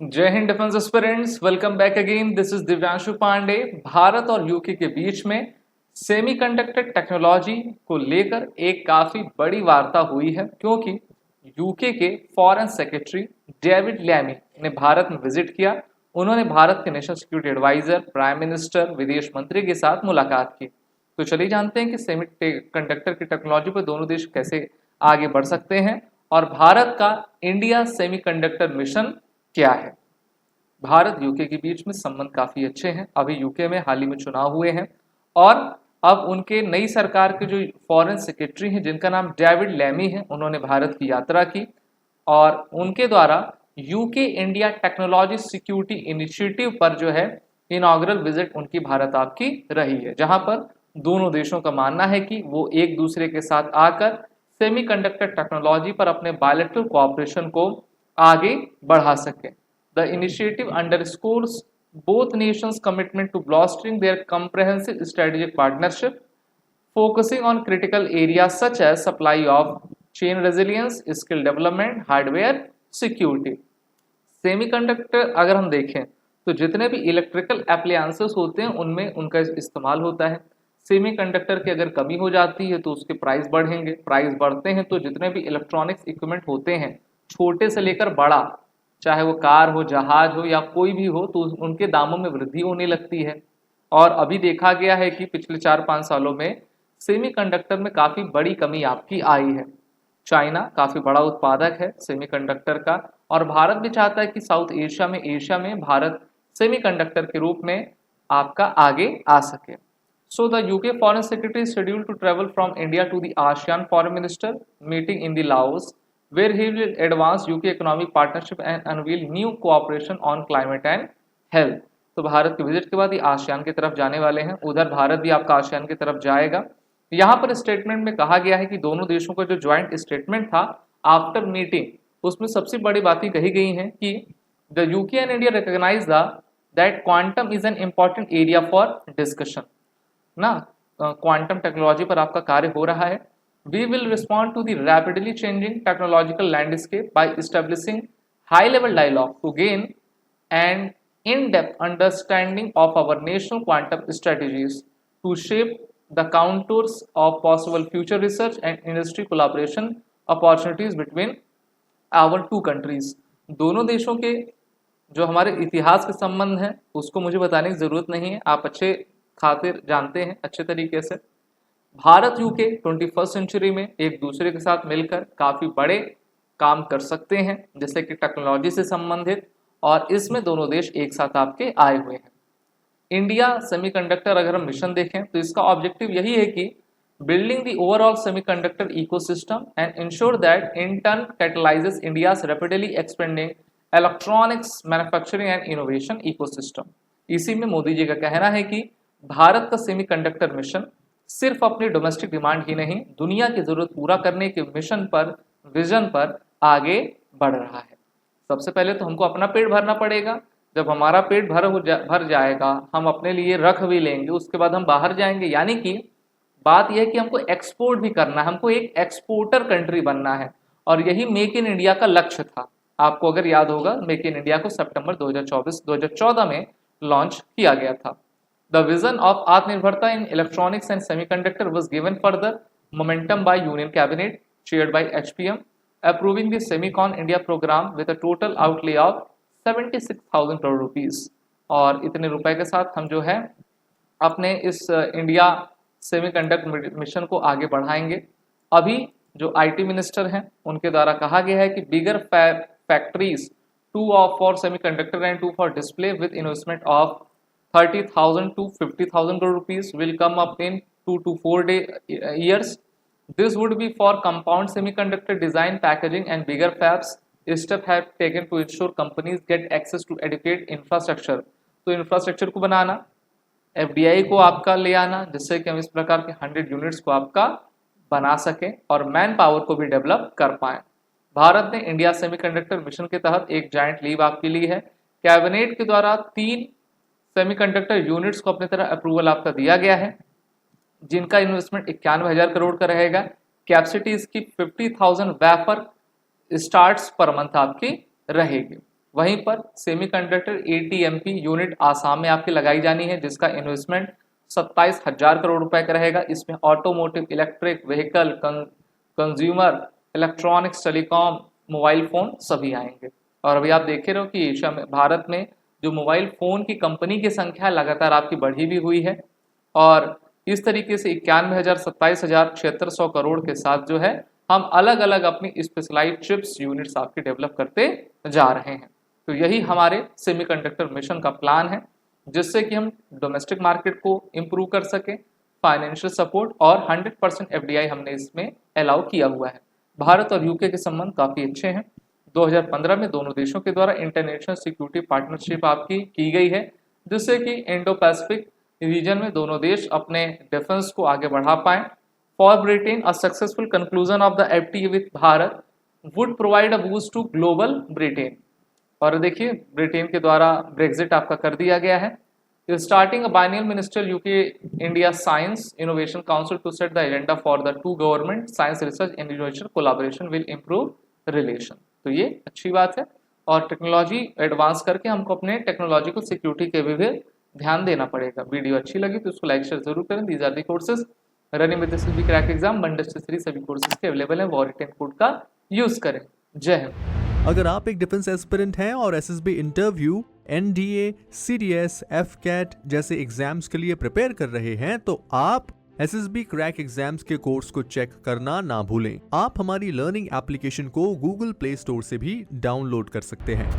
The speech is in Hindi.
जय Hind defence aspirants, welcome back again. This is Divyanshu Pandey. Bharat और यूके के बीच में सेमीकंडक्टर टेक्नोलॉजी को लेकर एक काफी बड़ी वार्ता हुई है, क्योंकि यूके के फॉरेन सेक्रेटरी डेविड लैमी ने भारत में विजिट किया। उन्होंने भारत के national security adviser, prime minister, विदेश मंत्री के साथ मुलाकात की। तो चलिए जानते हैं कि सेमी कंडक्टर की टेक्नोलॉजी पर दोनों देश कैसे आगे बढ़ सकते हैं और भारत का इंडिया सेमीकंडक्टर मिशन क्या है। भारत यूके के बीच में संबंध काफी अच्छे हैं। अभी यूके में हाल ही में चुनाव हुए हैं और अब उनके नई सरकार के जो फॉरेन सेक्रेटरी हैं, जिनका नाम डेविड लैमी है, उन्होंने भारत की यात्रा की और उनके द्वारा UK India technology security initiative पर जो है इनॉग्रल विजिट उनकी भारत आपकी रही है, जहां पर दोनों देशों का मानना है कि वो एक दूसरे के साथ आकर सेमीकंडक्टर टेक्नोलॉजी पर अपने बायलैटरल कोऑपरेशन को आगे बढ़ा सके। The initiative underscores both nations' commitment to bolstering their comprehensive strategic partnership, focusing on critical areas such as supply of chain resilience, skill development, hardware security. Semiconductor अगर हम देखें तो जितने भी इलेक्ट्रिकल एप्लायंसेस होते हैं उनमें उनका इस्तेमाल होता है। सेमीकंडक्टर की अगर कमी हो जाती है तो उसके प्राइस बढ़ेंगे, प्राइस बढ़ते हैं तो जितने भी इलेक्ट्रॉनिक्स इक्विपमेंट होते हैं, छोटे से लेकर बड़ा, चाहे वो कार हो, जहाज हो या कोई भी हो, तो उनके दामों में वृद्धि होने लगती है। और अभी देखा गया है कि पिछले 4-5 सालों में सेमीकंडक्टर में काफ़ी बड़ी कमी आपकी आई है। चाइना काफ़ी बड़ा उत्पादक है सेमीकंडक्टर का और भारत भी चाहता है कि साउथ एशिया में भारत सेमीकंडक्टर के रूप में आपका आगे आ सके। So the UK foreign secretary scheduled to travel from India to the ASEAN foreign minister meeting in the Laos, where he will advance UK economic partnership and unveil new cooperation on climate and health। तो भारत के विजिट के बाद ये आसियान की तरफ जाने वाले हैं, उधर भारत भी आपका आसियान की तरफ जाएगा। यहाँ पर स्टेटमेंट में कहा गया है कि दोनों देशों का जो ज्वाइंट स्टेटमेंट था आफ्टर मीटिंग, उसमें सबसे बड़ी बातें कही गई हैं कि the UK and India recognise the that quantum is an important area for discussion ना। क्वांटम टेक्नोलॉजी पर आपका कार्य हो रहा है। We will respond to the rapidly changing technological landscape by establishing high-level dialogue to gain an in-depth understanding of our national quantum strategies to shape the contours of possible future research and industry collaboration opportunities between our two countries। दोनों देशों के जो हमारे इतिहास के संबंध हैं उसको मुझे बताने की ज़रूरत नहीं है, आप अच्छे खातिर जानते हैं अच्छे तरीके से। भारत यूके 21st सेंचुरी में एक दूसरे के साथ मिलकर काफ़ी बड़े काम कर सकते हैं, जैसे कि टेक्नोलॉजी से संबंधित, और इसमें दोनों देश एक साथ आपके आए हुए हैं। इंडिया सेमीकंडक्टर अगर हम मिशन देखें तो इसका ऑब्जेक्टिव यही है कि building the overall semiconductor ecosystem and ensure that in turn कैटलाइजेस India's rapidly expanding electronics manufacturing and innovation ecosystem. इसी में मोदी जी का कहना है कि भारत का सेमीकंडक्टर मिशन सिर्फ अपनी डोमेस्टिक डिमांड ही नहीं, दुनिया की जरूरत पूरा करने के मिशन पर, विजन पर आगे बढ़ रहा है। सबसे पहले तो हमको अपना पेट भरना पड़ेगा। जब हमारा पेट भर जाएगा, हम अपने लिए रख भी लेंगे, उसके बाद हम बाहर जाएंगे। यानी कि बात यह है कि हमको एक्सपोर्ट भी करना है, हमको एक एक्सपोर्टर कंट्री बनना है, और यही मेक इन इंडिया का लक्ष्य था। आपको अगर याद होगा, मेक इन इंडिया को सितंबर 2014 में लॉन्च किया गया था। The vision of Atmanirbharta in electronics and semiconductor was given further momentum by Union Cabinet, chaired by HPM, approving the Semicon India program with a total outlay of 76,000 crore rupees। और इतने रुपए के साथ हम जो है अपने इस इंडिया सेमीकंडक्टर मिशन को आगे बढ़ाएंगे। अभी जो IT मिनिस्टर हैं उनके द्वारा कहा गया है कि bigger factories, 2 for semiconductor and 2 for display with investment of 30,000 to 50,000 crore rupees will come up in 2 to 4 years. This would be for compound semiconductor design, packaging and bigger fabs. Steps have taken to ensure companies get access to adequate infrastructure। तो इंफ्रास्ट्रक्चर को बनाना, FDI को आपका ले आना, जिससे कि हम इस प्रकार के 100 यूनिट्स को आपका बना सकें और मैन पावर को भी डेवलप कर पाएं। भारत ने इंडिया सेमीकंडक्टर मिशन के तहत एक जायंट लीव आपके लिए है। कैबिनेट के द्वारा 3 सेमीकंडक्टर यूनिट्स को अपनी तरह अप्रूवल आपका दिया गया है, जिनका इन्वेस्टमेंट 91,000 करोड़ का रहेगा। कैपेसिटी इसकी 50,000 वेफर स्टार्ट्स पर मंथ आपकी रहेगी। वहीं पर सेमीकंडक्टर ATMP यूनिट आसाम में आपकी लगाई जानी है, जिसका इन्वेस्टमेंट 27,000 करोड़ रुपए का रहेगा। इसमें automotive, electric vehicle, consumer electronics, telecom, mobile phone सभी आएंगे। और अभी आप देखे रहो कि एशिया में, भारत में जो मोबाइल फ़ोन की कंपनी की संख्या लगातार आपकी बढ़ी भी हुई है और इस तरीके से 91,000, 27,000, 7600 करोड़ के साथ जो है हम अलग अलग अपनी स्पेशलाइज्ड चिप्स यूनिट्स आपकी डेवलप करते जा रहे हैं। तो यही हमारे सेमीकंडक्टर मिशन का प्लान है, जिससे कि हम डोमेस्टिक मार्केट को इम्प्रूव कर सकें, फाइनेंशियल सपोर्ट और 100% FDI हमने इसमें अलाउ किया हुआ है। भारत और यूके के संबंध काफ़ी अच्छे हैं। 2015 में दोनों देशों के द्वारा इंटरनेशनल सिक्योरिटी पार्टनरशिप आपकी की गई है, जिससे कि इंडो पैसिफिक रीजन में दोनों देश अपने डिफेंस को आगे बढ़ा पाएं। For Britain, a successful conclusion of the FTA with Bharat would provide a boost to global Britain. और देखिए, ब्रिटेन के द्वारा ब्रेग्जिट आपका कर दिया गया है। Starting a biennial ministerial UK India science innovation council to set the agenda for the two government science research and innovation collaboration will improve relation. तो ये अच्छी बात है और टेक्नोलॉजी एडवांस करके हमको अपने टेक्नोलॉजिकल सिक्योरिटी के भी ध्यान देना पड़ेगा। वीडियो अच्छी लगी तो उसको लाइक शेयर जरूर करें। These are the courses running with SSB crack exam, Monday से 3 सभी कोर्सेज के अवेलेबल है। वो रिटेन कोड का यूज करें। जय हिंद। अगर आप एक डिफेंस एस्पिरेंट हैं और SSB interview, NDA, CDS, FCAT जैसे एग्जाम्स के लिए प्रिपेयर कर रहे हैं तो आप SSB क्रैक एग्जाम्स के कोर्स को चेक करना ना भूलें। आप हमारी लर्निंग एप्लीकेशन को Google प्ले स्टोर से भी डाउनलोड कर सकते हैं।